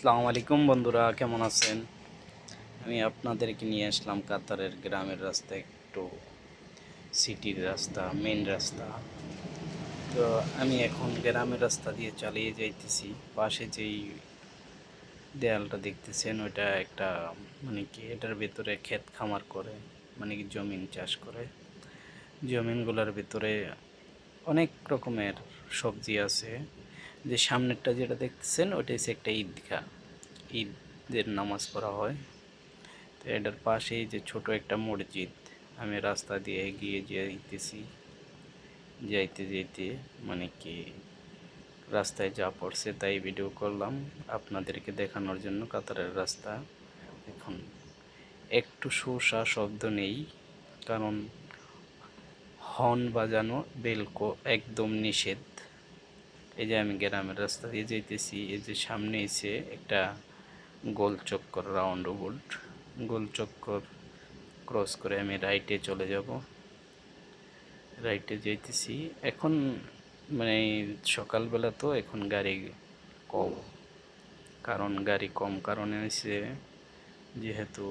আসসালামু আলাইকুম বন্ধুরা, কেমন আছেন? আমি আপনাদেরকে নিয়ে আসলাম কাতারের গ্রামের রাস্তা, একটু সিটির রাস্তা, মেন রাস্তা। তো আমি এখন গ্রামের রাস্তা দিয়ে চালিয়ে যাইতেছি। পাশে যেই দেয়ালটা দেখতেছেন ওইটা একটা, মানে কি, এটার ভিতরে ক্ষেত খামার করে, মানে কি জমিন চাষ করে। জমিনগুলোর ভিতরে অনেক রকমের সবজি আছে। যে সামনেরটা যেটা দেখতেছেন ওইটা হচ্ছে একটা ঈদগাহ, ঈদের নামাজ পড়া হয়। তো এটার পাশেই যে ছোট একটা মসজিদ। আমি রাস্তা দিয়ে এগিয়ে যাইতেছি, যাইতে যাইতে মানে কি রাস্তায় যা পড়ছে তাই ভিডিও করলাম আপনাদেরকে দেখানোর জন্য। কাতারের রাস্তা এখন একটু শোষা শব্দ নেই, কারণ হর্ন বাজানো বেলকো একদম নিষেধ। এই যে আমি গ্রামের রাস্তা দিয়ে যাইতেছি, এই যে সামনে এসে একটা গোল চক্কর, রাউন্ড বোল্ট গোল চক্কর ক্রস করে আমি রাইটে চলে যাব। রাইটে যাইতেছি এখন, মানে সকালবেলা তো এখন গাড়ি কম, কারণ গাড়ি কম কারণে হয়েছে যেহেতু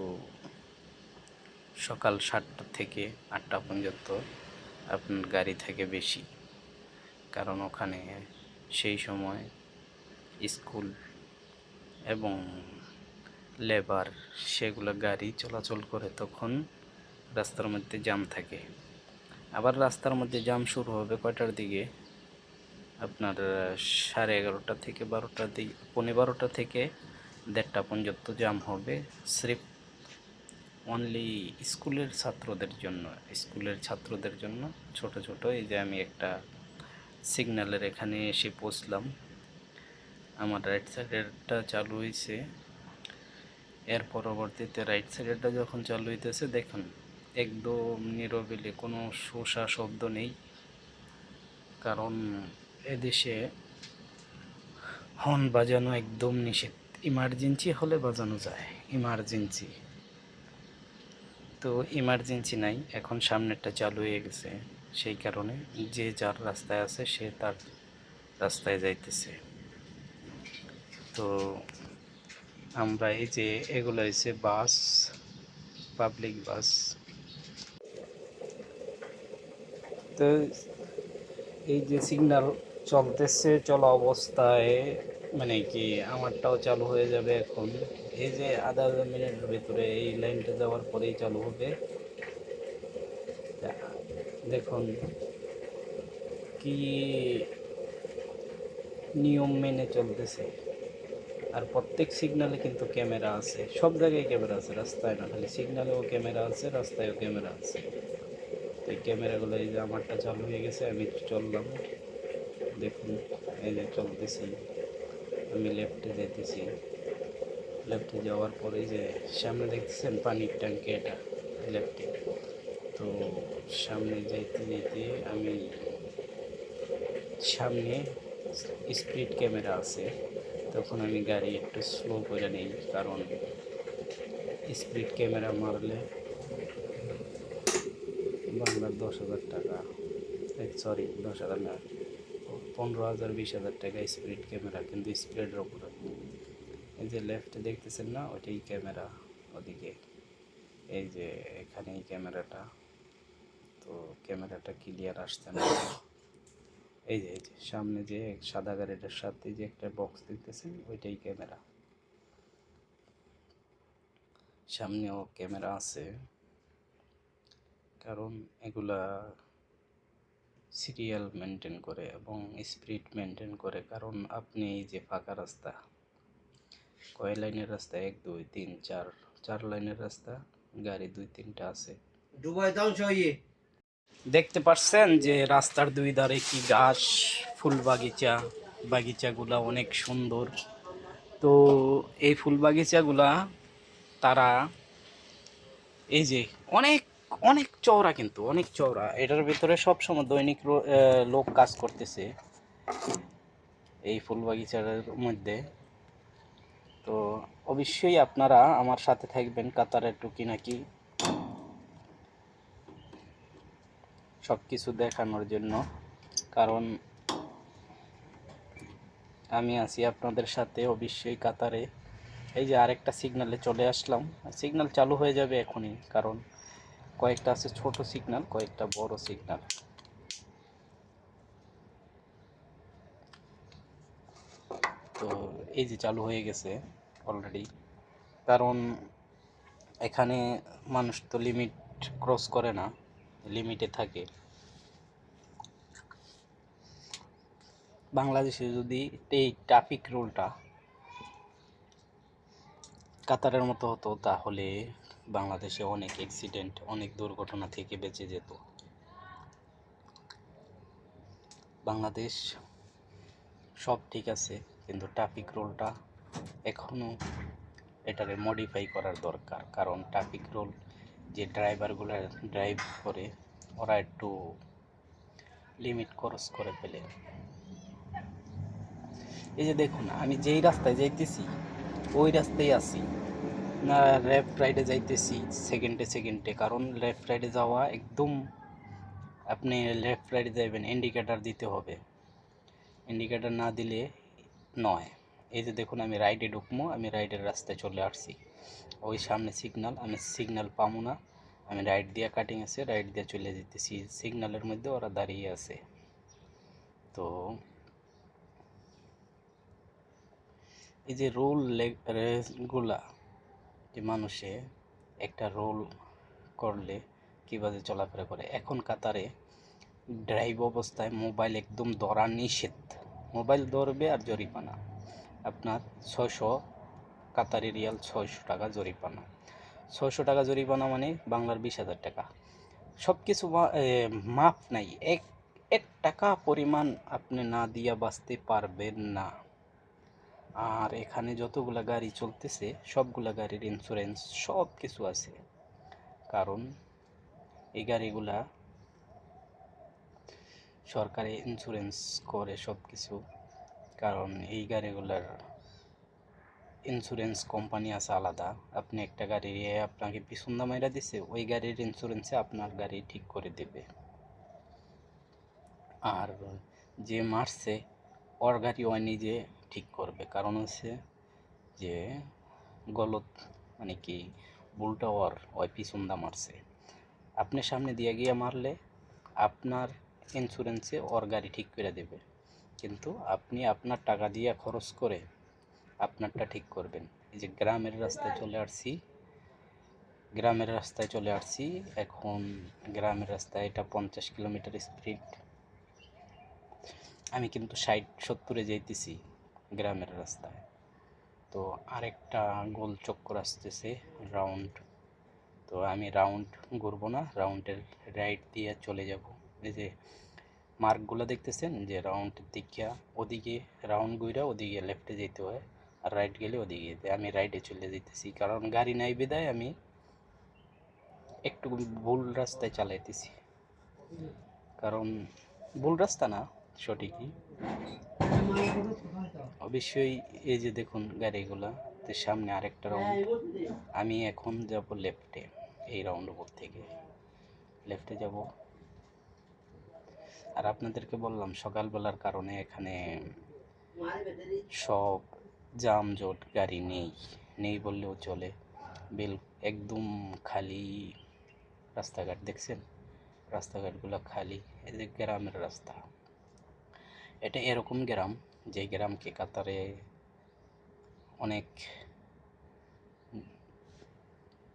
সকাল 7টা থেকে 8টা পর্যন্ত আপনার গাড়ি থাকে বেশি, কারণ ওখানে সেই সময় স্কুল এবং লেবার সেগুলো গাড়ি চলাচল করে, তখন রাস্তার মধ্যে জ্যাম থাকে। আবার রাস্তার মধ্যে জ্যাম শুরু হবে কয়টার দিকে, আপনার 11:30 থেকে 12টার দিকে, 12:15 থেকে 1:30 পর্যন্ত জ্যাম হবে। স্রেফ অনলি স্কুলের ছাত্রদের জন্য ছোট ছোট। এই যে আমি একটা সিগন্যালের এখানে এসে পৌঁছলাম, আমার রাইট সাইডেরটা চালু হয়েছে। এর পরবর্তীতে রাইট সাইডেরটা যখন চালু হইতেছে, দেখুন একদম নিরবিলি, কোনো শোষা শব্দ নেই, কারণ এদেশে হর্ন বাজানো একদম নিষেধ। ইমার্জেন্সি হলে বাজানো যায়, ইমার্জেন্সি তো ইমার্জেন্সি নাই। এখন সামনেরটা চালু হয়ে গেছে, সেই কারণে যে যার রাস্তায় আছে সে তার রাস্তায় যাইতেছে। তো আমরা এই যে এগুলো হচ্ছে বাস, পাবলিক বাস। তো এই যে সিগন্যাল চলতেছে, চলা অবস্থায় মানে কি আমারটাও চালু হয়ে যাবে এখন। এই যে আধা মিনিটের ভিতরে এই লাইনটা যাওয়ার পরেই চালু হবে। দেখুন কি নিয়ম মেনে চলতেছে। আর প্রত্যেক সিগন্যালে কিন্তু ক্যামেরা আছে, সব জায়গায় ক্যামেরা আছে, রাস্তায় না, খালি সিগন্যালেও ক্যামেরা আছে, রাস্তায়ও ক্যামেরা আছে। তো এই ক্যামেরাগুলো, এই যে আমারটা চালু হয়ে গেছে, আমি চললাম। দেখুন এই যে চলতেছি, আমি লেফটে যেতেছি। লেফটে যাওয়ার পরে যে সামনে দেখতেছেন পানির ট্যাঙ্কি, এটা লেফটে। তো সামনে যাইতে যেতে আমি, সামনে স্পিড ক্যামেরা আছে, তখন আমি গাড়ি একটু স্লো করে নিই, কারণ স্পিড ক্যামেরা মারলে বাংলার 10,000 টাকা, সরি 10,000 না, 15,000 20,000 টাকা স্পিড ক্যামেরা, কিন্তু স্পিডের ওপরে। এই যে লেফটে দেখতেছেন না, ওইটাই ক্যামেরা, ওদিকে এই যে এখানে এই ক্যামেরাটা। তো ক্যামেরাটা ক্লিয়ার আসছে না। এই যে সামনে যে সাদা গাড়িটার সাথে যে একটা বক্স দেখতেছেন, ওইটাই ক্যামেরা। সামনেও ক্যামেরা আছে, কারণ এগুলা সিরিয়াল মেনটেন করে এবং স্পিড মেনটেন করে। কারণ আপনি এই যে ফাঁকা রাস্তা, কয় লাইনের রাস্তা, 1 2 3 4, 4 লাইনের রাস্তা, গাড়ি 2 3টা আছে। দেখতে পাচ্ছেন যে রাস্তার দুই ধারে কি ঘাস, ফুল বাগিচা, বাগিচাগুলা অনেক সুন্দর। তো এই ফুল বাগিচাগুলা তারা, এই যে অনেক অনেক চওড়া, কিন্তু অনেক চওড়া, এটার ভিতরে সবসময় দৈনিক লোক কাজ করতেছে এই ফুল বাগিচার মধ্যে। তো অবশ্যই আপনারা আমার সাথে থাকবেন কাতারের টুকি নাকি সব কিছু দেখানোর জন্য, কারণ আমি আছি আপনাদের সাথে অবশ্যই কাতারে। এই যে আরেকটা সিগনালে চলে আসলাম, সিগন্যাল চালু হয়ে যাবে এখনই, কারণ কয়েকটা আছে ছোট সিগন্যাল, কয়েকটা বড় সিগন্যাল। তো এই যে চালু হয়ে গেছে অলরেডি, কারণ এখানে মানুষ তো লিমিট ক্রস করে না, লিমিটে থাকে। বাংলাদেশে যদি এই ট্রাফিক রুলটা কাতারের মতো হতো, তাহলে বাংলাদেশে অনেক অ্যাক্সিডেন্ট, অনেক দুর্ঘটনা থেকে বেঁচে যেত। বাংলাদেশ সব ঠিক আছে, কিন্তু ট্রাফিক রুলটা এখনও এটাকে মডিফাই করার দরকার। কারণ ট্রাফিক রুল যে ড্রাইভারগুলো ড্রাইভ করে, ওরা একটু লিমিট ক্রস করে ফেলে। এই যে দেখুন, আমি যেই রাস্তায় যাইতেছি ওই রাস্তায় আছি না, লেফট রাইডে যাইতেছি সেকেন্ডে সেকেন্ডে। কারণ লেফট রাইডে যাওয়া একদম, আপনি লেফট রাইডে যাবেন ইন্ডিকেটার দিতে হবে, ইন্ডিকেটার না দিলে নয়। এই যে দেখুন, আমি রাইডে ঢুকবো, আমি রাইডের রাস্তায় চলে আসছি, ওই সামনে সিগন্যাল, আমি সিগন্যাল পাবো না, আমি রাইট দিয়ে কাটিং আছে, রাইট দিয়ে চলে যেতেছি, সিগন্যালের মধ্যে ওরা দাঁড়িয়ে আছে। তো এই যে রুল রেগুলা, যে মানুষে একটা রোল করলে কীভাবে চলাফেরা করে। এখন কাতারে ড্রাইভ অবস্থায় মোবাইল একদম ধরা নিষেধ, মোবাইল ধরবে আর জরিমানা আপনার 600 কাতারি রিয়াল, 600 টাকা জরিমানা। 600 টাকা জরিমানা মানে বাংলার 20,000 টাকা। সব কিছু মাফ নাই, এক এক টাকা পরিমাণ আপনি না দিয়া বাঁচতে পারবেন না। আর এখানে যতগুলা গাড়ি চলতেছে সবগুলা গাড়ির ইন্স্যুরেন্স সব কিছু আছে, কারণ এই গাড়িগুলা সরকারি ইন্স্যুরেন্স করে সব কিছু। কারণ এই গাড়িগুলার ইন্স্যুরেন্স কোম্পানি আছে আলাদা, আপনি একটা গাড়ি আপনাকে পিছন্দা মাইরা দিছে, ওই গাড়ির ইন্স্যুরেন্সে আপনার গাড়ি ঠিক করে দেবে। আর যে মারছে ওর গাড়ি ওই নিজে ঠিক করবে, কারণ হচ্ছে যে গলত মানে কি ভুলটা ওই পিছন্দা মারছে, আপনি সামনে দিয়ে গিয়ে মারলে আপনার ইন্স্যুরেন্সে ওর গাড়ি ঠিক করে দেবে, কিন্তু আপনি আপনার টাকা দিয়ে খরচ করে আপনারটা ঠিক করবেন। এই যে গ্রামের রাস্তায় চলে আসছি, গ্রামের রাস্তায় চলে আসছি এখন, গ্রামের রাস্তায় এটা 50 কিলোমিটার স্পিড, আমি কিন্তু 60-70-এ যাইতেছি গ্রামের রাস্তায়। তো আরেকটা গোল চক্কর আসতেছে রাউন্ড, তো আমি রাউন্ড ঘুরবো না, রাউন্ডের রাইট দিয়ে চলে যাব। এই যে মার্কগুলো দেখতেছেন, যে রাউন্ডের দিকে ওদিকে রাউন্ড ঘুরা ওদিকে লেফটে যেতে হয়, আর রাইট গেলে ওদিকে যেতে, আমি রাইটে চলে যেতেছি, কারণ গাড়ি নাই বিদায় আমি একটু ভুল রাস্তায় চালাইতেছি। কারণ ভুল রাস্তা না, সঠিকই অবশ্যই। এই যে দেখুন গাড়িগুলা, তো সামনে আরেকটা রাউন্ড, আমি এখন যাব লেফটে, এই রাউন্ড উপর থেকে লেফটে যাব। আর আপনাদেরকে বললাম সকালবেলার কারণে এখানে সব জামজট, গাড়ি নেই, নেই বললেও চলে, বিল একদম খালি রাস্তাঘাট। দেখছেন রাস্তাঘাটগুলো খালি, এই যে গ্রামের রাস্তা, এটা এরকম গ্রাম যে গ্রামকে কাতারে অনেক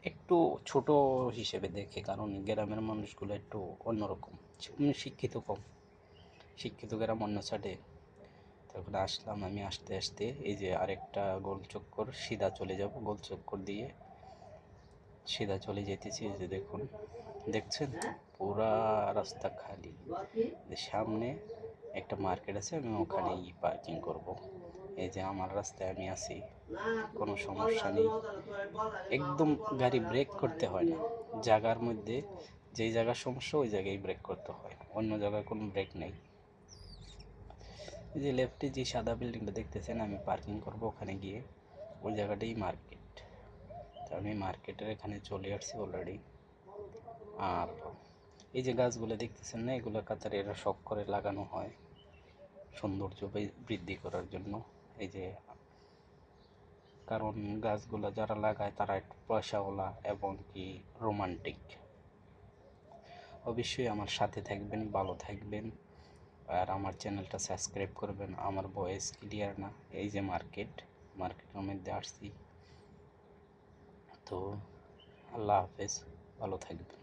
একটু ছোট হিসেবে দেখে, কারণ গ্রামের মানুষগুলো একটু অন্যরকম, শিক্ষিত কম, শিক্ষিত গ্রাম অন্য সাইডে। তখন আসলাম আমি, আসতে আসতে এই যে আরেকটা গোল চক্কর, সিধা চলে যাব, গোল চক্কর দিয়ে সিধা চলে যেতেছি। এই যে দেখুন, দেখছেন পুরা রাস্তা খালি, সামনে একটা মার্কেট আছে, আমি ওখানেই পার্কিং করব। এই যে আমার রাস্তায় আমি আছি, কোনো সমস্যা নেই, একদম গাড়ি ব্রেক করতে হয় না, জায়গার মধ্যে যেই জায়গার সমস্যা ওই জায়গায় ব্রেক করতে হয়, অন্য জায়গায় কোনো ব্রেক নেই। এই যে লেফটে যে সাদা বিল্ডিংটা দেখতেছেন, আমি পার্কিং করব ওখানে গিয়ে, ওই জায়গাটাই মার্কেট। তো আমি মার্কেটের এখানে চলে আসছি অলরেডি। আর এই যে গাছগুলো দেখতেছেন না, এগুলো কাতারে এরা শখ করে লাগানো হয় সৌন্দর্য বৃদ্ধি করার জন্য। এই যে, কারণ গাছগুলো যারা লাগায় তারা একটু পয়সাওয়ালা এবং কি রোমান্টিক। অবশ্যই আমার সাথে থাকবেন, ভালো থাকবেন, আর আমার চ্যানেলটা সাবস্ক্রাইব করবেন। আমার ভয়েস ক্লিয়ার না, এই যে মার্কেটের মধ্যে আসছি। তো আল্লাহ হাফেজ, ভালো থাকবেন।